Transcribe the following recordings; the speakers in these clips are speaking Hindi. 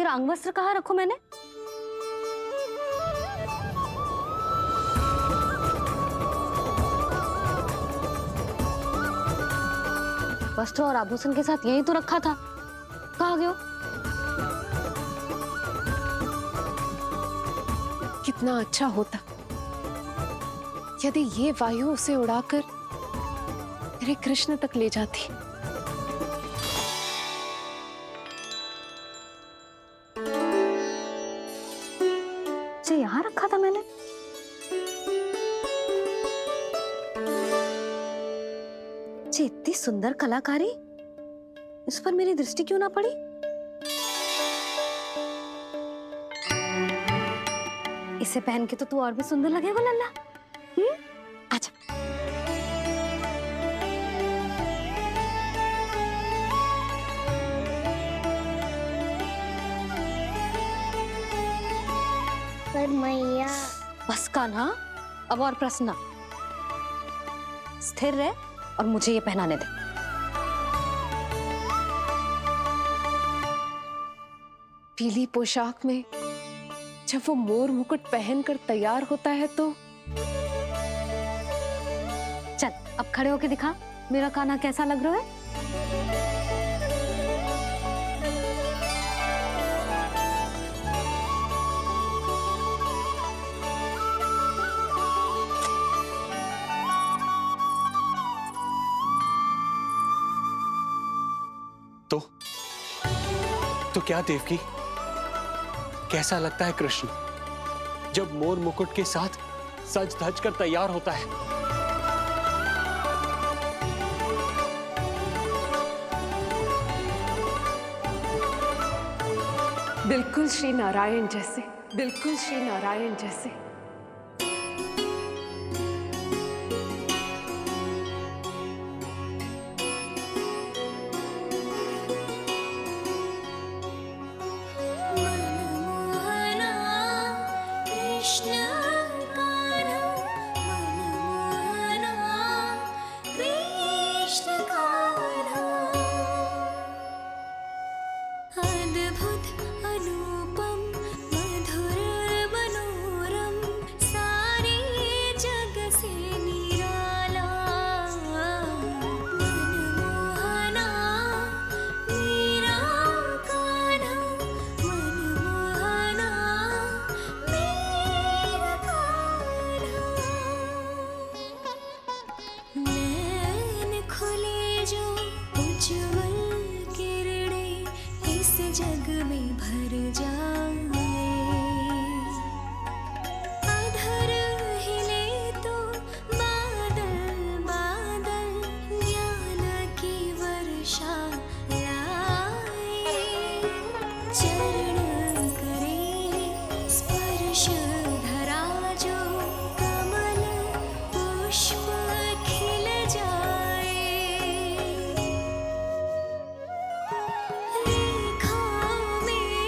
तेरा अंगवस्त्र कहाँ रखूं मैंने? वस्त्र और आभूषण के साथ यही तो रखा था, कहाँ गया? कितना अच्छा होता यदि ये वायु उसे उड़ाकर मेरे कृष्ण तक ले जाती। ये यहाँ रखा था मैंने। ये इतनी सुंदर कलाकारी, इस पर मेरी दृष्टि क्यों ना पड़ी? इसे पहन के तो तू और भी सुंदर लगेगा लल्ला। आजा। पर मैया। बस कान्हा, अब और प्रश्न ना। स्थिर रह और मुझे ये पहनाने दे। पीली पोशाक में जब वो मोर मुकुट पहनकर तैयार होता है तो चल अब खड़े होके दिखा मेरा कान्हा कैसा लग रहा है। तो क्या देवकी, कैसा लगता है कृष्ण जब मोर मुकुट के साथ सज धज कर तैयार होता है? बिल्कुल श्री नारायण जैसे, बिल्कुल श्री नारायण जैसे। जग में भर जाए, अधर हिले तो बादल बादल ज्ञान की वर्षा लाए, चरण करे स्पर्श धरा जो कमल पुष्प खिल जाए, रेखा में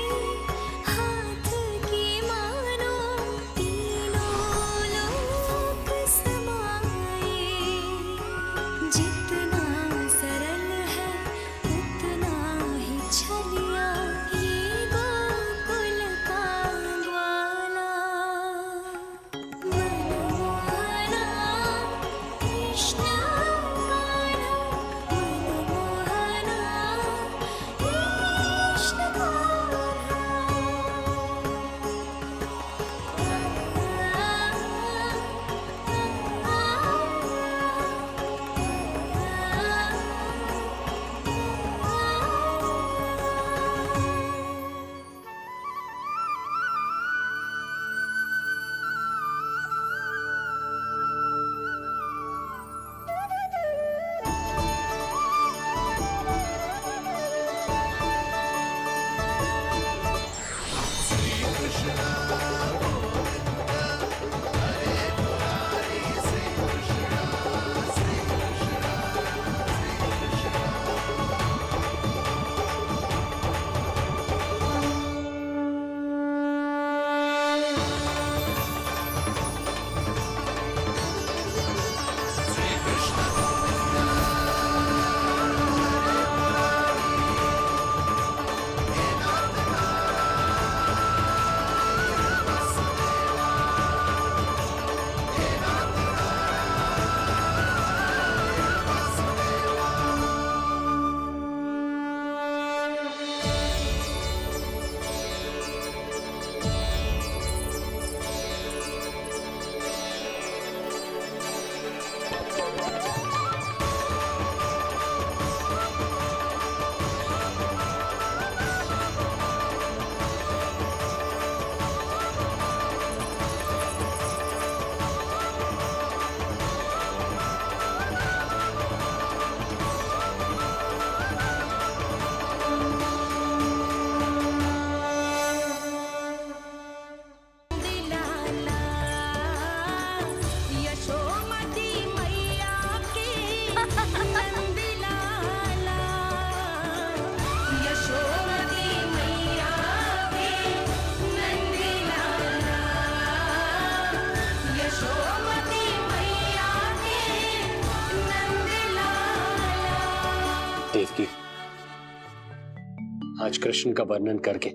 कृष्ण का वर्णन करके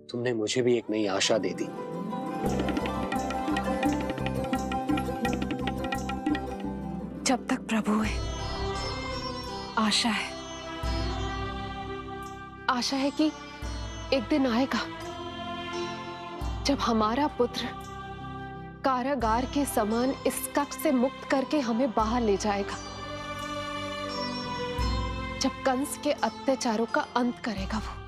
तुमने मुझे भी एक नई आशा दे दी। जब तक प्रभु है, आशा है। आशा है कि एक दिन आएगा जब हमारा पुत्र कारागार के समान इस कक्ष से मुक्त करके हमें बाहर ले जाएगा, जब कंस के अत्याचारों का अंत करेगा वो।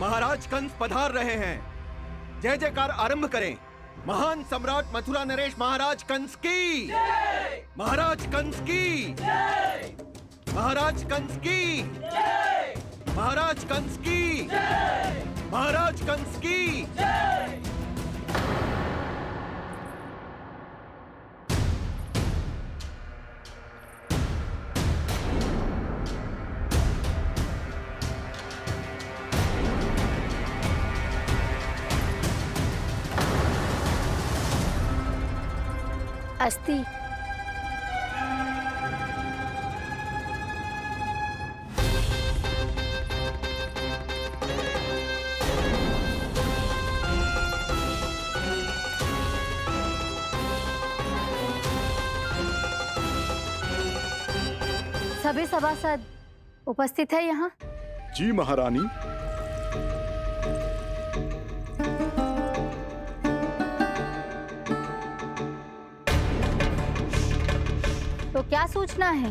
महाराज कंस पधार रहे हैं। जय जयकार आरंभ करें। महान सम्राट मथुरा नरेश महाराज कंस की, महाराज कंस की, महाराज कंस की, महाराज कंस की, महाराज कंस की। अस्ति। सभी सभासद उपस्थित है यहाँ? जी महारानी। तो क्या सूचना है?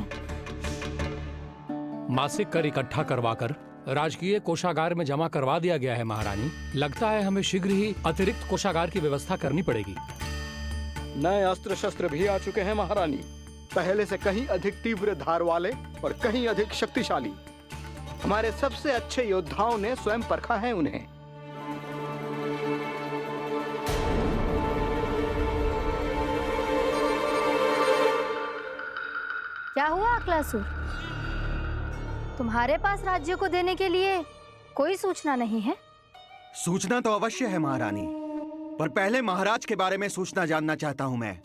मासिक कर इकट्ठा करवाकर राजकीय कोषागार में जमा करवा दिया गया है महारानी। लगता है हमें शीघ्र ही अतिरिक्त कोषागार की व्यवस्था करनी पड़ेगी। नए अस्त्र शस्त्र भी आ चुके हैं महारानी, पहले से कहीं अधिक तीव्र धार वाले और कहीं अधिक शक्तिशाली। हमारे सबसे अच्छे योद्धाओं ने स्वयं परखा है उन्हें। क्या हुआ अक्लासुर? तुम्हारे पास राज्य को देने के लिए कोई सूचना नहीं है? सूचना तो अवश्य है महारानी, पर पहले महाराज के बारे में सूचना जानना चाहता हूं मैं।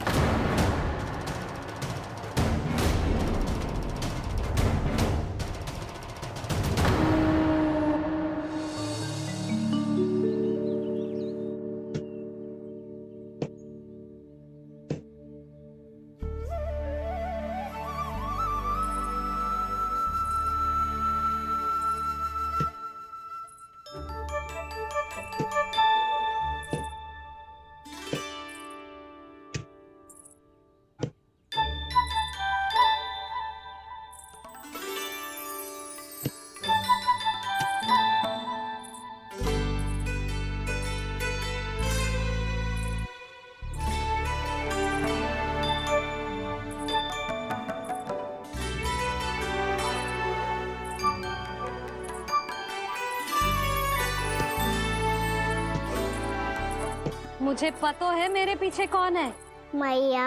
मुझे पता है मेरे पीछे कौन है। मैया।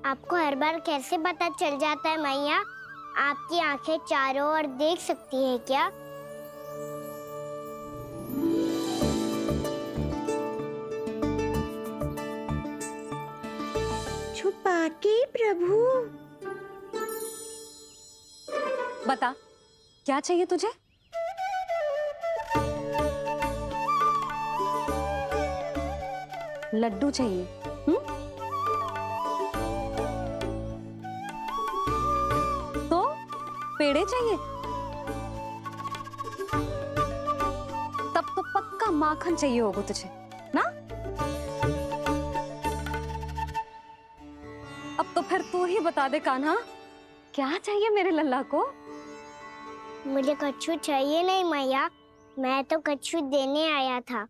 आपको हर बार कैसे पता चल जाता है मैया? आपकी आंखें चारों ओर देख सकती है क्या? छुपा के प्रभु। बता, क्या चाहिए तुझे? लड्डू चाहिए? तो पेड़े चाहिए? तब तो पक्का माखन चाहिए होगा तुझे ना? अब तो फिर तू ही बता दे कान्हा, क्या चाहिए मेरे लल्ला को? मुझे कच्छू चाहिए नहीं मैया, मैं तो कच्छू देने आया था।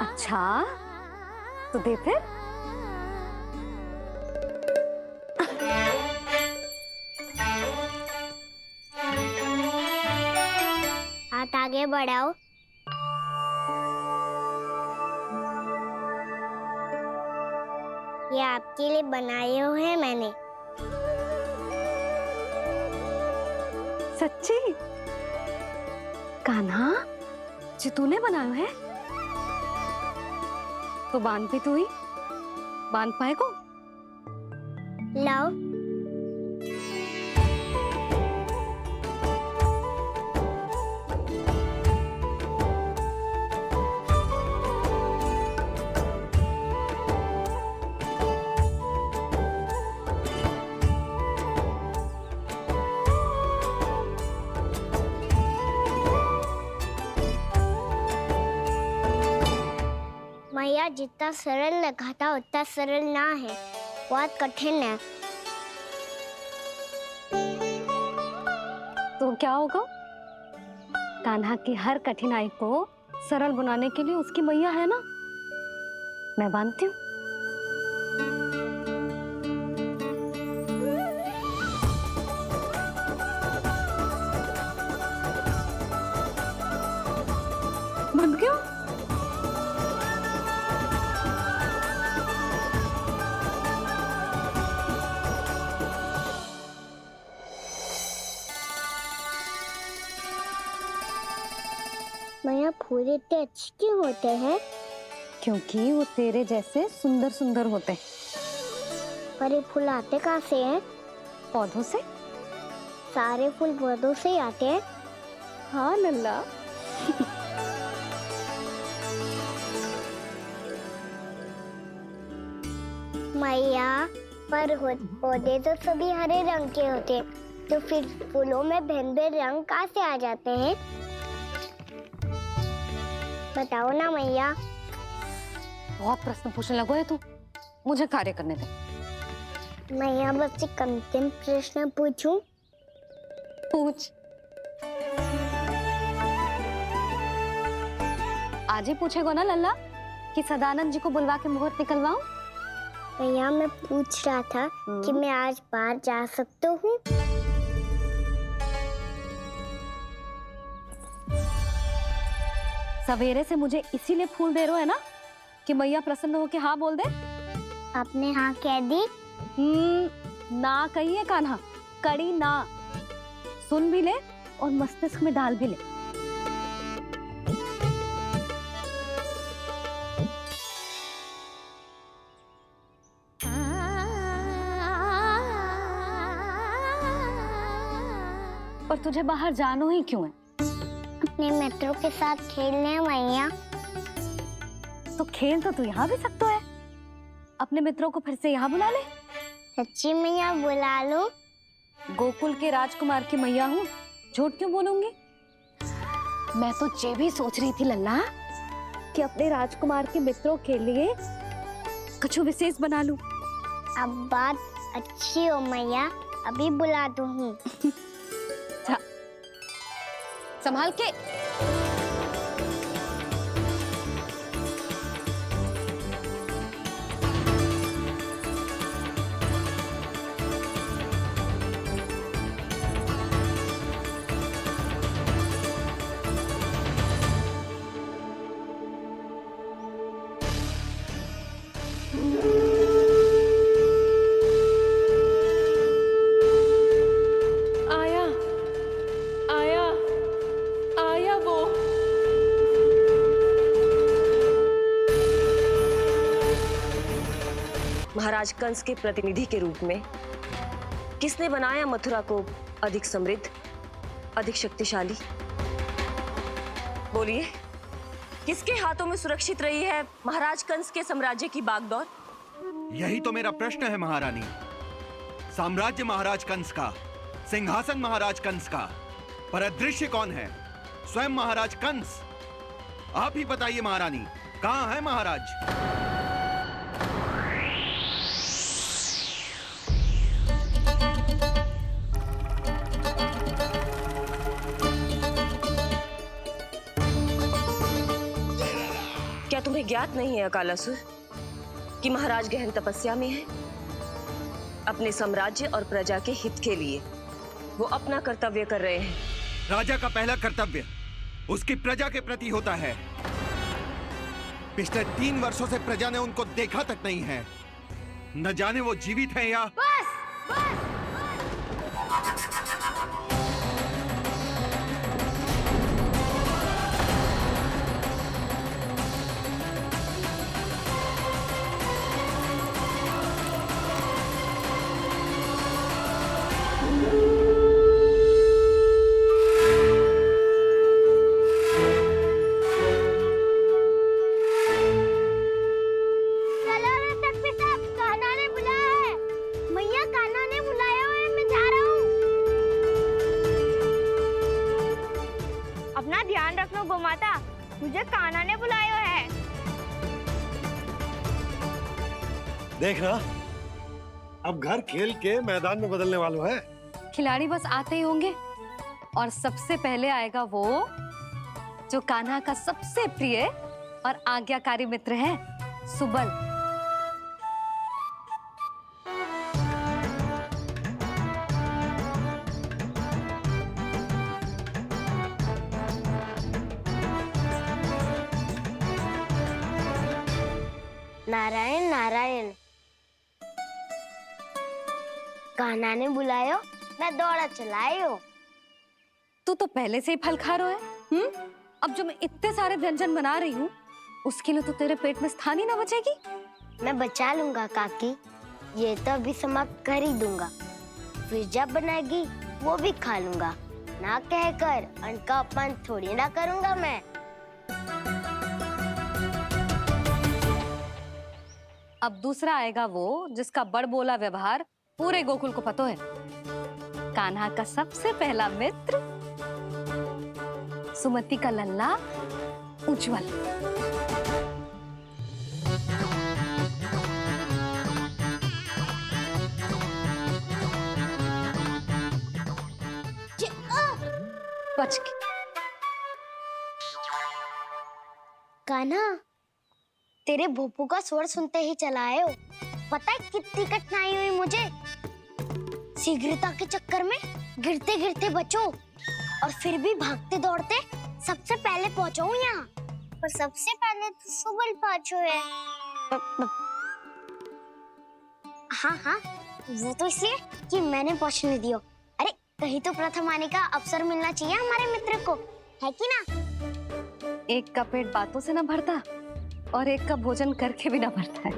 अच्छा तो दे फिर। हाथ आगे बढ़ाओ। ये आपके लिए बनाए हुए हैं मैंने। सच्ची? कान्हा जी तूने बनाया है? तो बांध भी तू ही बांध पाएगा? लाओ। मैया जितना सरल लगा था उतना सरल ना है, बहुत कठिन है। तो क्या होगा? कान्हा की हर कठिनाई को सरल बनाने के लिए उसकी मैया है ना, मैं बांधती हूँ। बंद क्यों? मैया फूल इतने अच्छे क्यों होते हैं? क्योंकि वो तेरे जैसे सुंदर सुंदर होते हैं। पर ये फूल आते कहाँ से हैं? पौधों से। सारे फूल पौधों से ही आते हैं? हाँ लल्ला। मैया पर पौधे तो सभी हरे रंग के होते हैं, तो फिर फूलों में भिन्न भिन्न रंग कहाँ से आ जाते हैं? बताओ ना मैया। बहुत प्रश्न पूछने लगो है तू, मुझे कार्य करने दे। मैया बस एक अंतिम प्रश्न पूछूं? पूछ। आज ही पूछेगा ना लल्ला कि सदानंद जी को बुलवा के मुहूर्त निकलवाऊं? मैया मैं पूछ रहा था कि मैं आज बाहर जा सकता हूँ? सवेरे से मुझे इसीलिए फूल दे रहे हो है ना कि मैया प्रसन्न हो के हाँ बोल दे। आपने हाँ कह दी? ना कही है कान्हा, कड़ी ना। सुन भी ले और मस्तिष्क में डाल भी ले। पर तुझे बाहर जानो ही क्यों है? अपने मित्रों के साथ खेलने मैया। तो खेल तो तू यहाँ भी सकता है। अपने मित्रों को फिर से यहाँ बुला ले। सच्ची मैया बुला लो। गोकुल के राजकुमार की मैया हूँ, झूठ क्यों बोलूंगी? मैं तो ये भी सोच रही थी लल्ला कि अपने राजकुमार के मित्रों के लिए कुछ विशेष बना लूं। अब बात अच्छी हो मैया, अभी बुला दूँ। संभाल के। महाराज कंस के प्रतिनिधि के रूप में किसने बनाया मथुरा को अधिक समृद्ध, अधिक शक्तिशाली? बोलिए, किसके हाथों में सुरक्षित रही है महाराज कंस के साम्राज्य की बागडोर? यही तो मेरा प्रश्न है महारानी। साम्राज्य महाराज कंस का, सिंहासन महाराज कंस का, पर अदृश्य कौन है? स्वयं महाराज कंस। आप ही बताइए महारानी, कहाँ है महाराज? क्या तुम्हें ज्ञात नहीं है अकालासुर कि महाराज गहन तपस्या में है? अपने साम्राज्य और प्रजा के हित के लिए वो अपना कर्तव्य कर रहे हैं। राजा का पहला कर्तव्य उसकी प्रजा के प्रति होता है। पिछले 3 वर्षों से प्रजा ने उनको देखा तक नहीं है। न जाने वो जीवित हैं या चलो रे तख्ती साहब, कान्हा ने बुलाया है। मैया कान्हा ने बुलाया है, मैं जा रहा हूँ। अपना ध्यान रखना गोमाता, मुझे कान्हा ने बुलाया है। देखना, अब घर खेल के मैदान में बदलने वालों है। खिलाड़ी बस आते ही होंगे और सबसे पहले आएगा वो जो कान्हा का सबसे प्रिय और आज्ञाकारी मित्र है, सुबल। नारायण नारायण, कान्हा ने बुलायो, मैं दौड़ा चलायो। तू तो पहले से ही फल खा रहा है। अब जो मैं इतने सारे व्यंजन बना रही हूँ उसके लिए तो तेरे पेट में स्थान ही ना बचेगी। मैं बचा लूंगा काकी, ये तो अभी समाप्त कर ही दूंगा। फिर जब बनाएगी वो भी खा लूंगा। ना कहकर अन्न का अपमान थोड़ी ना करूंगा मैं। अब दूसरा आएगा वो जिसका बड़ बोला व्यवहार पूरे गोकुल को पता है, कान्हा का सबसे पहला मित्र, सुमति का लल्ला उज्जवल। बच के। कान्हा, तेरे भोपू का स्वर सुनते ही चला आए हो। पता है कितनी कठिनाई हुई मुझे। शीघ्रता के चक्कर में गिरते गिरते बचो और फिर भी भागते दौड़ते सबसे पहले पहुंचो यहाँ। पर सबसे पहले तो सुबल पहुंचो है। हाँ हाँ, वो तो इसलिए कि मैंने पहुंचने दियो। अरे कहीं तो प्रथम आने का अवसर मिलना चाहिए हमारे मित्र को, है कि ना? एक का पेट बातों से ना भरता और एक का भोजन करके भी ना भरता है।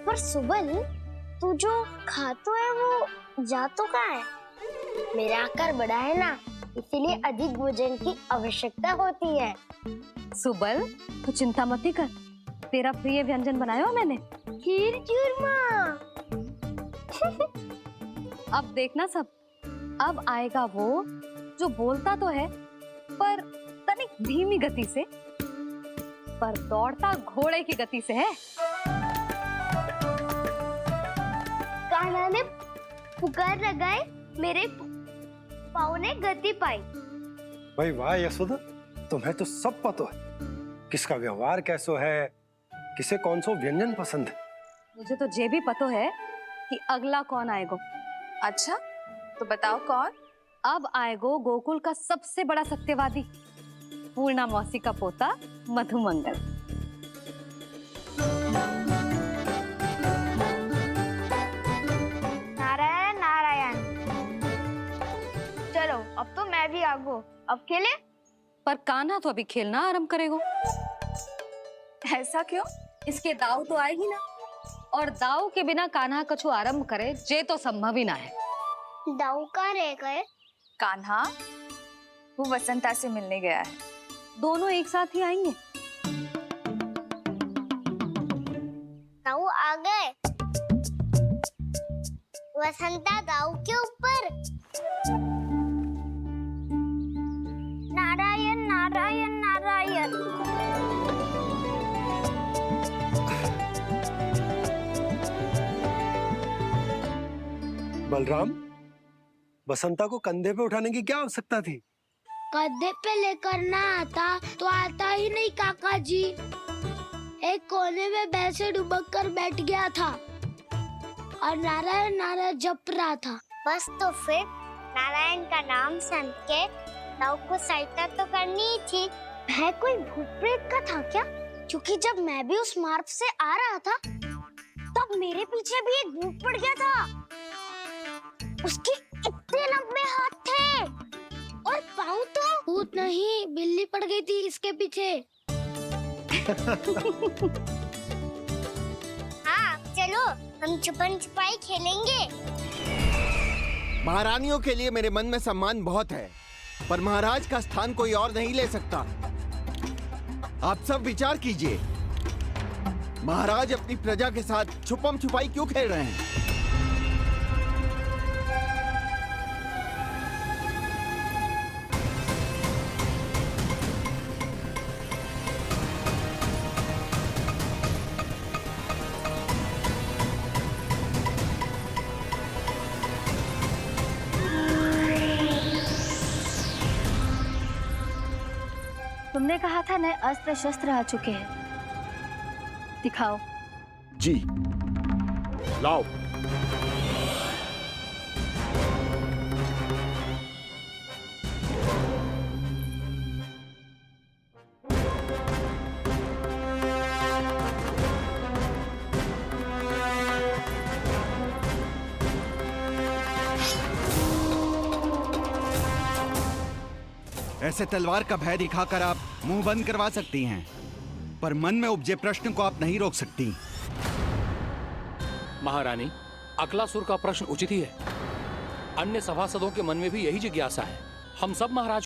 पर सुबल, तू जो खातो है वो जातो कहाँ है? मेरा आकार बड़ा है ना, इसीलिए अधिक भोजन की आवश्यकता होती है। सुबल, तू चिंता मत ही कर, तेरा प्रिय व्यंजन बनाया हो मैंने, खीर चूरमा। अब देखना सब, अब आएगा वो जो बोलता तो है पर तनिक धीमी गति से, पर दौड़ता घोड़े की गति से है। कान्हा ने पुकार लगाए, मेरे पाँव ने गति पाई। भाई वाह यशोदा, तुम्हें तो सब पता है। किसका व्यवहार कैसो है, किसे कौन सो व्यंजन पसंद है। मुझे तो ये भी पता है कि अगला कौन आएगा। अच्छा, तो बताओ कौन? अब आएगो गोकुल का सबसे बड़ा सत्यवादी, पूर्णा मौसी का पोता मधुमंगल। नारायण नारायण। चलो अब तो मैं भी आगो, अब खेले। पर कान्हा तो अभी खेलना आरंभ करेगो। ऐसा क्यों? इसके दाव तो आएगी ना, और दाव के बिना कान्हा कछु आरंभ करे जे तो संभव ही ना है। दाऊ कहाँ रह गए? कान्हा वो वसंता से मिलने गया है। दोनों एक साथ ही आएंगे। दाऊ आ गए। वसंता दाऊ के ऊपर। नारायण नारायण नारायण। बलराम, बसंता को कंधे पे उठाने की क्या आवश्यकता थी? कंधे पे लेकर ना आता तो आता ही नहीं काका जी। एक कोने में वैसे डुबक कर बैठ गया था और नारायण नारायण जप रहा था। बस तो फिर नारायण का नाम सुन के नाव को सहायता तो करनी ही थी। वह कोई भूत प्रेत का था क्या? क्योंकि जब मैं भी उस मार्ग से आ रहा था तब मेरे पीछे भी एक भूत पड़ गया था। उसके इतने लंबे हाथ थे और पाँव तो भूत नहीं, बिल्ली पड़ गई थी इसके पीछे। हाँ चलो हम छुपन छुपाई खेलेंगे। महारानियों के लिए मेरे मन में सम्मान बहुत है, पर महाराज का स्थान कोई और नहीं ले सकता। आप सब विचार कीजिए, महाराज अपनी प्रजा के साथ छुपम छुपाई क्यों खेल रहे हैं? तुमने कहा था नए अस्त्र शस्त्र आ चुके हैं, दिखाओ। जी लाओ। ऐसे तलवार का भय दिखाकर आप मुंह बंद करवा सकती हैं, पर मन में उपजे प्रश्न को आप नहीं रोक सकती। महारानी, अकलासुर का प्रश्न उचित ही है। अन्य सभासदों के मन में भी यही जिज्ञासा है। हम सब महाराज